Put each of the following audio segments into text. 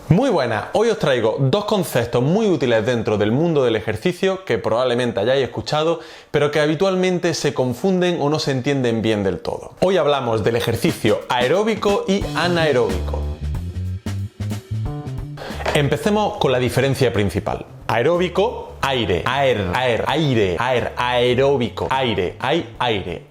Muy buenas, hoy os traigo dos conceptos muy útiles dentro del mundo del ejercicio que probablemente hayáis escuchado, pero que habitualmente se confunden o no se entienden bien del todo. Hoy hablamos del ejercicio aeróbico y anaeróbico. Empecemos con la diferencia principal. Aeróbico, aire, aeróbico, aire,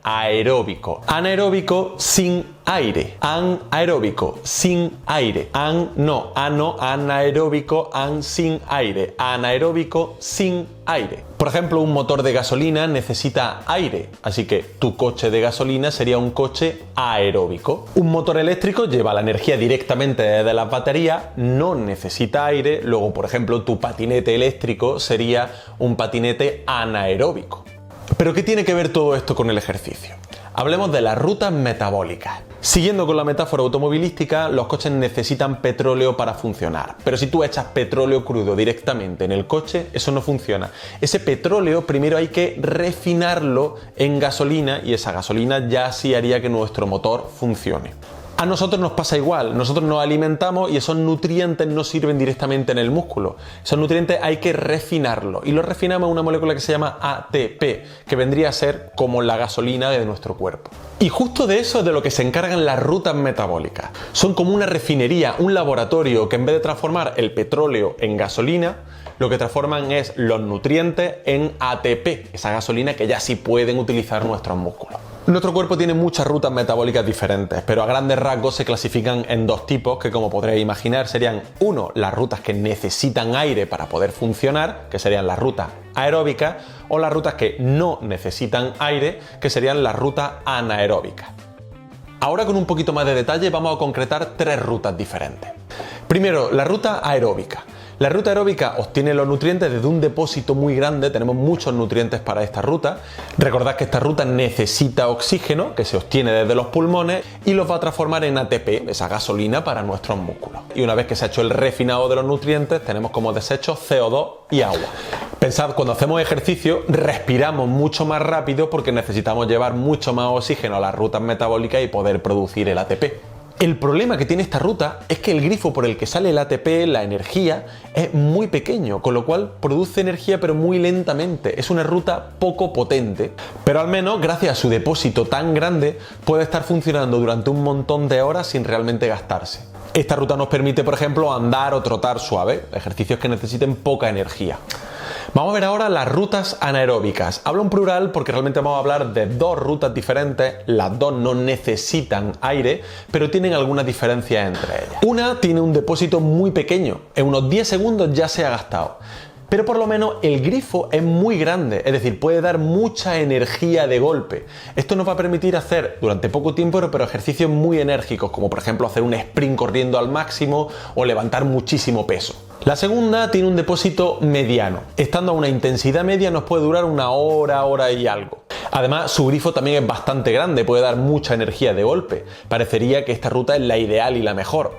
aeróbico. Anaeróbico, sin aire, anaeróbico, sin aire, anaeróbico, sin aire, anaeróbico, sin aire. Por ejemplo, un motor de gasolina necesita aire, así que tu coche de gasolina sería un coche aeróbico. Un motor eléctrico lleva la energía directamente desde las baterías, no necesita aire, luego, por ejemplo, tu patinete eléctrico sería un patinete anaeróbico. ¿Pero qué tiene que ver todo esto con el ejercicio? Hablemos de las rutas metabólicas. Siguiendo con la metáfora automovilística, los coches necesitan petróleo para funcionar. Pero si tú echas petróleo crudo directamente en el coche, eso no funciona. Ese petróleo primero hay que refinarlo en gasolina y esa gasolina ya sí haría que nuestro motor funcione. A nosotros nos pasa igual, nosotros nos alimentamos y esos nutrientes no sirven directamente en el músculo. Esos nutrientes hay que refinarlos y los refinamos en una molécula que se llama ATP, que vendría a ser como la gasolina de nuestro cuerpo. Y justo de eso es de lo que se encargan las rutas metabólicas. Son como una refinería, un laboratorio que en vez de transformar el petróleo en gasolina, lo que transforman es los nutrientes en ATP, esa gasolina que ya sí pueden utilizar nuestros músculos. Nuestro cuerpo tiene muchas rutas metabólicas diferentes, pero a grandes rasgos se clasifican en dos tipos que, como podréis imaginar, serían uno, las rutas que necesitan aire para poder funcionar, que serían las rutas aeróbicas, o las rutas que no necesitan aire, que serían las rutas anaeróbicas. Ahora, con un poquito más de detalle, vamos a concretar tres rutas diferentes. Primero, la ruta aeróbica. La ruta aeróbica obtiene los nutrientes desde un depósito muy grande, tenemos muchos nutrientes para esta ruta. Recordad que esta ruta necesita oxígeno, que se obtiene desde los pulmones, y los va a transformar en ATP, esa gasolina para nuestros músculos. Y una vez que se ha hecho el refinado de los nutrientes, tenemos como desechos CO2 y agua. Pensad, cuando hacemos ejercicio, respiramos mucho más rápido porque necesitamos llevar mucho más oxígeno a las rutas metabólicas y poder producir el ATP. El problema que tiene esta ruta es que el grifo por el que sale el ATP, la energía, es muy pequeño, con lo cual produce energía pero muy lentamente. Es una ruta poco potente, pero al menos gracias a su depósito tan grande puede estar funcionando durante un montón de horas sin realmente gastarse. Esta ruta nos permite, por ejemplo, andar o trotar suave, ejercicios que necesiten poca energía. Vamos a ver ahora las rutas anaeróbicas. Hablo en plural porque realmente vamos a hablar de dos rutas diferentes. Las dos no necesitan aire, pero tienen algunas diferencias entre ellas. Una tiene un depósito muy pequeño, en unos 10 segundos ya se ha gastado. Pero por lo menos el grifo es muy grande, es decir, puede dar mucha energía de golpe. Esto nos va a permitir hacer durante poco tiempo, pero ejercicios muy enérgicos, como por ejemplo hacer un sprint corriendo al máximo o levantar muchísimo peso. La segunda tiene un depósito mediano. Estando a una intensidad media nos puede durar una hora, hora y algo. Además, su grifo también es bastante grande, puede dar mucha energía de golpe. Parecería que esta ruta es la ideal y la mejor,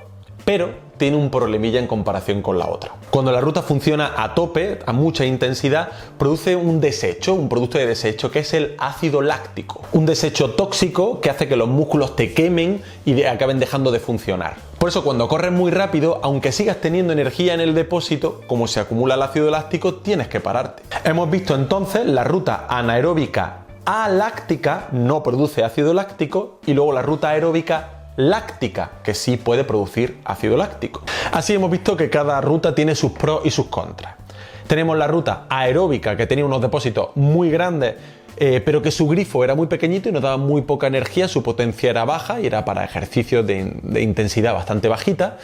pero tiene un problemilla en comparación con la otra. Cuando la ruta funciona a tope, a mucha intensidad, produce un desecho, un producto de desecho que es el ácido láctico. Un desecho tóxico que hace que los músculos te quemen y acaben dejando de funcionar. Por eso cuando corres muy rápido, aunque sigas teniendo energía en el depósito, como se acumula el ácido láctico, tienes que pararte. Hemos visto entonces la ruta anaeróbica aláctica, no produce ácido láctico, y luego la ruta aeróbica láctica, que sí puede producir ácido láctico. Así hemos visto que cada ruta tiene sus pros y sus contras. Tenemos la ruta aeróbica, que tenía unos depósitos muy grandes, pero que su grifo era muy pequeñito y nos daba muy poca energía, su potencia era baja y era para ejercicios de intensidad bastante bajita.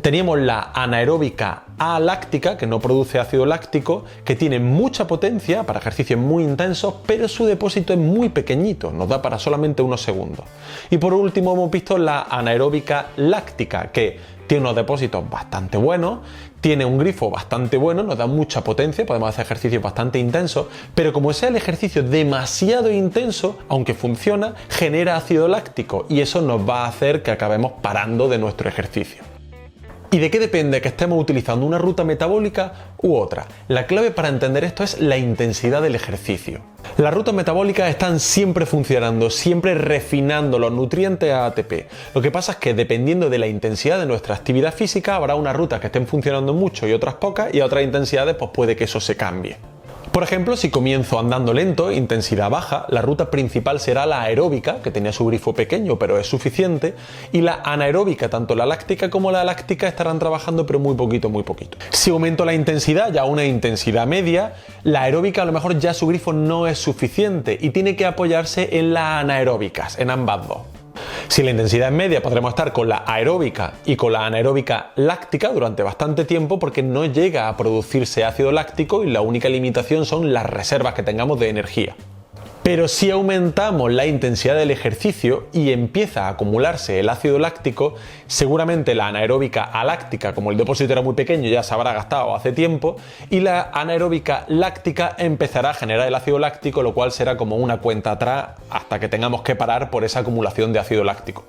Teníamos la anaeróbica aláctica, que no produce ácido láctico, que tiene mucha potencia para ejercicios muy intensos, pero su depósito es muy pequeñito, nos da para solamente unos segundos. Y por último hemos visto la anaeróbica láctica, que tiene unos depósitos bastante buenos, tiene un grifo bastante bueno, nos da mucha potencia, podemos hacer ejercicios bastante intensos, pero como sea el ejercicio demasiado intenso, aunque funciona, genera ácido láctico y eso nos va a hacer que acabemos parando de nuestro ejercicio. ¿Y de qué depende que estemos utilizando una ruta metabólica u otra? La clave para entender esto es la intensidad del ejercicio. Las rutas metabólicas están siempre funcionando, siempre refinando los nutrientes a ATP. Lo que pasa es que dependiendo de la intensidad de nuestra actividad física, habrá unas rutas que estén funcionando mucho y otras pocas, y a otras intensidades pues puede que eso se cambie. Por ejemplo, si comienzo andando lento, intensidad baja, la ruta principal será la aeróbica, que tenía su grifo pequeño pero es suficiente, y la anaeróbica, tanto la láctica como la láctica estarán trabajando pero muy poquito, muy poquito. Si aumento la intensidad ya a una intensidad media, la aeróbica a lo mejor ya su grifo no es suficiente y tiene que apoyarse en las anaeróbicas, en ambas dos. Si la intensidad es media, podremos estar con la aeróbica y con la anaeróbica láctica durante bastante tiempo porque no llega a producirse ácido láctico y la única limitación son las reservas que tengamos de energía. Pero si aumentamos la intensidad del ejercicio y empieza a acumularse el ácido láctico, seguramente la anaeróbica aláctica, como el depósito era muy pequeño, ya se habrá gastado hace tiempo, y la anaeróbica láctica empezará a generar el ácido láctico, lo cual será como una cuenta atrás hasta que tengamos que parar por esa acumulación de ácido láctico.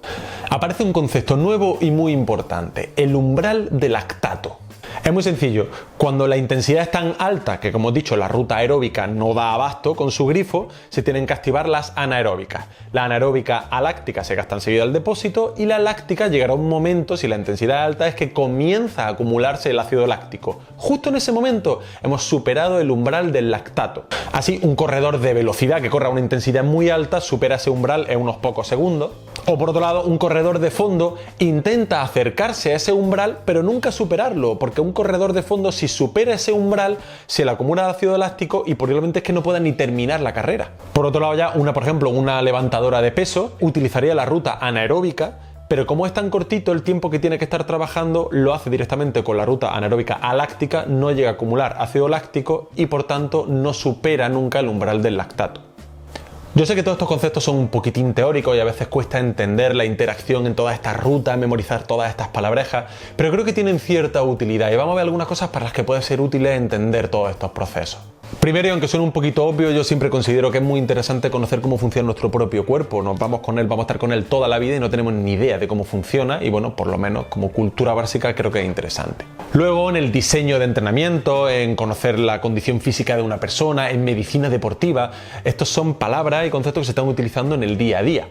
Aparece un concepto nuevo y muy importante, el umbral de lactato. Es muy sencillo, cuando la intensidad es tan alta que, como he dicho, la ruta aeróbica no da abasto con su grifo, se tienen que activar las anaeróbicas. La anaeróbica aláctica se gasta enseguida al depósito y la láctica llegará un momento, si la intensidad es alta, es que comienza a acumularse el ácido láctico. Justo en ese momento hemos superado el umbral del lactato. Así, un corredor de velocidad que corre a una intensidad muy alta supera ese umbral en unos pocos segundos. O por otro lado, un corredor de fondo intenta acercarse a ese umbral pero nunca superarlo, porque un corredor de fondo, si supera ese umbral, se le acumula ácido láctico y probablemente es que no pueda ni terminar la carrera. Por otro lado, ya por ejemplo, una levantadora de peso utilizaría la ruta anaeróbica, pero como es tan cortito el tiempo que tiene que estar trabajando, lo hace directamente con la ruta anaeróbica aláctica, no llega a acumular ácido láctico y por tanto no supera nunca el umbral del lactato. Yo sé que todos estos conceptos son un poquitín teóricos y a veces cuesta entender la interacción en todas estas rutas, memorizar todas estas palabrejas, pero creo que tienen cierta utilidad y vamos a ver algunas cosas para las que puede ser útil entender todos estos procesos. Primero, y aunque suene un poquito obvio, yo siempre considero que es muy interesante conocer cómo funciona nuestro propio cuerpo. Nos vamos con él, vamos a estar con él toda la vida y no tenemos ni idea de cómo funciona y bueno, por lo menos como cultura básica creo que es interesante. Luego, en el diseño de entrenamiento, en conocer la condición física de una persona, en medicina deportiva, estos son palabras y conceptos que se están utilizando en el día a día.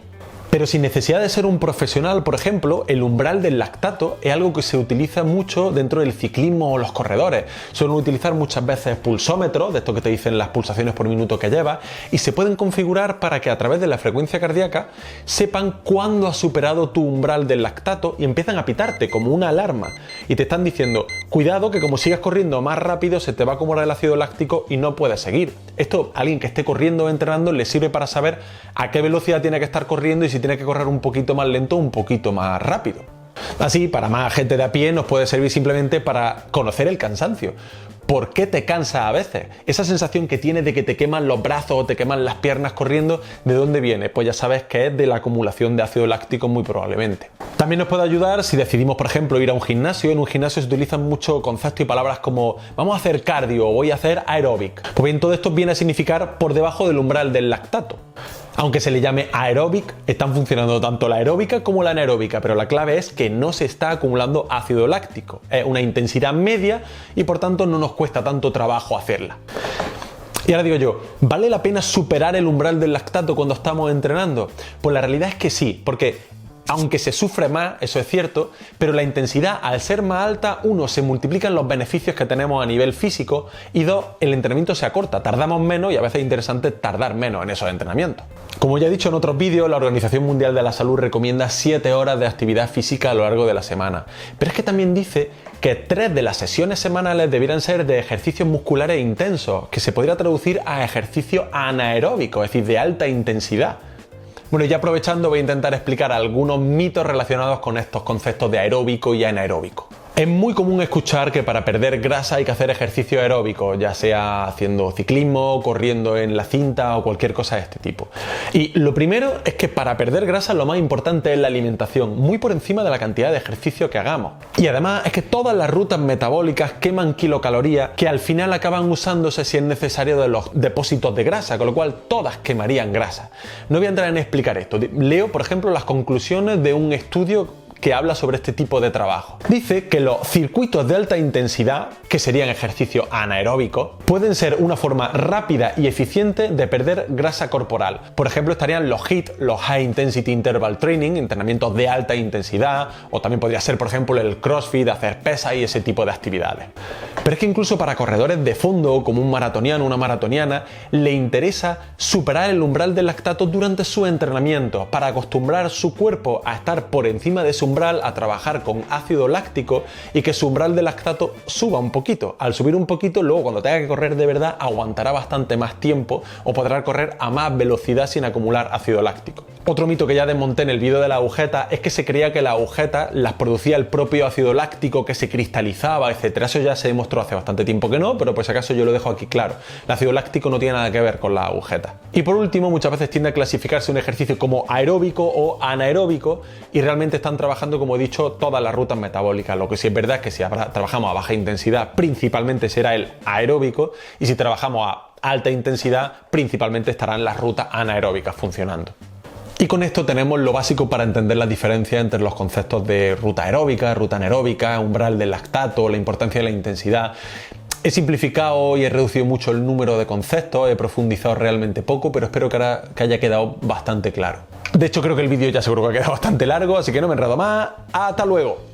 Pero sin necesidad de ser un profesional, por ejemplo, el umbral del lactato es algo que se utiliza mucho dentro del ciclismo o los corredores. Suelen utilizar muchas veces pulsómetros, de esto que te dicen las pulsaciones por minuto que llevas, y se pueden configurar para que a través de la frecuencia cardíaca sepan cuándo has superado tu umbral del lactato y empiezan a pitarte como una alarma. Y te están diciendo, cuidado que como sigas corriendo más rápido se te va a acumular el ácido láctico y no puedes seguir. Esto a alguien que esté corriendo o entrenando le sirve para saber a qué velocidad tiene que estar corriendo y si tiene que correr un poquito más lento o un poquito más rápido. Así, para más gente de a pie nos puede servir simplemente para conocer el cansancio. ¿Por qué te cansa a veces? Esa sensación que tienes de que te queman los brazos o te queman las piernas corriendo, ¿de dónde viene? Pues ya sabes que es de la acumulación de ácido láctico muy probablemente. También nos puede ayudar si decidimos, por ejemplo, ir a un gimnasio. En un gimnasio se utilizan mucho conceptos y palabras como vamos a hacer cardio o voy a hacer aeróbic. Pues bien, todo esto viene a significar por debajo del umbral del lactato. Aunque se le llame aeróbic, están funcionando tanto la aeróbica como la anaeróbica, pero la clave es que no se está acumulando ácido láctico. Es una intensidad media y por tanto no nos cuesta tanto trabajo hacerla. Y ahora digo yo, ¿vale la pena superar el umbral del lactato cuando estamos entrenando? Pues la realidad es que sí, porque aunque se sufre más, eso es cierto, pero la intensidad al ser más alta, uno, se multiplican los beneficios que tenemos a nivel físico y dos, el entrenamiento se acorta, tardamos menos y a veces es interesante tardar menos en esos entrenamientos. Como ya he dicho en otros vídeos, la Organización Mundial de la Salud recomienda 7 horas de actividad física a lo largo de la semana, pero es que también dice que 3 de las sesiones semanales debieran ser de ejercicios musculares intensos, que se podría traducir a ejercicio anaeróbico, es decir, de alta intensidad. Bueno, y ya aprovechando voy a intentar explicar algunos mitos relacionados con estos conceptos de aeróbico y anaeróbico. Es muy común escuchar que para perder grasa hay que hacer ejercicio aeróbico, ya sea haciendo ciclismo, corriendo en la cinta o cualquier cosa de este tipo. Y lo primero es que para perder grasa lo más importante es la alimentación, muy por encima de la cantidad de ejercicio que hagamos. Y además es que todas las rutas metabólicas queman kilocalorías que al final acaban usándose si es necesario de los depósitos de grasa, con lo cual todas quemarían grasa. No voy a entrar en explicar esto. Leo, por ejemplo, las conclusiones de un estudio que habla sobre este tipo de trabajo. Dice que los circuitos de alta intensidad, que serían ejercicios anaeróbicos, pueden ser una forma rápida y eficiente de perder grasa corporal. Por ejemplo, estarían los HIIT, los High Intensity Interval Training, entrenamientos de alta intensidad, o también podría ser, por ejemplo, el CrossFit, hacer pesas y ese tipo de actividades. Pero es que incluso para corredores de fondo, como un maratoniano o una maratoniana, le interesa superar el umbral del lactato durante su entrenamiento, para acostumbrar su cuerpo a estar por encima de ese umbral, a trabajar con ácido láctico y que su umbral de lactato suba un poquito. Al subir un poquito, luego cuando tenga que correr de verdad, aguantará bastante más tiempo o podrá correr a más velocidad sin acumular ácido láctico. Otro mito que ya desmonté en el vídeo de la agujeta es que se creía que las agujetas las producía el propio ácido láctico, que se cristalizaba, etcétera. Eso ya se demostró hace bastante tiempo que no, pero por si acaso yo lo dejo aquí claro. El ácido láctico no tiene nada que ver con las agujetas. Y por último, muchas veces tiende a clasificarse un ejercicio como aeróbico o anaeróbico y realmente están trabajando, como he dicho, todas las rutas metabólicas. Lo que sí es verdad es que si trabajamos a baja intensidad, principalmente será el aeróbico, y si trabajamos a alta intensidad, principalmente estarán las rutas anaeróbicas funcionando. Y con esto tenemos lo básico para entender la diferencia entre los conceptos de ruta aeróbica, ruta anaeróbica, umbral del lactato, la importancia de la intensidad. He simplificado y he reducido mucho el número de conceptos, he profundizado realmente poco, pero espero que haya quedado bastante claro. De hecho, creo que el vídeo ya seguro que ha quedado bastante largo, así que no me enredo más. ¡Hasta luego!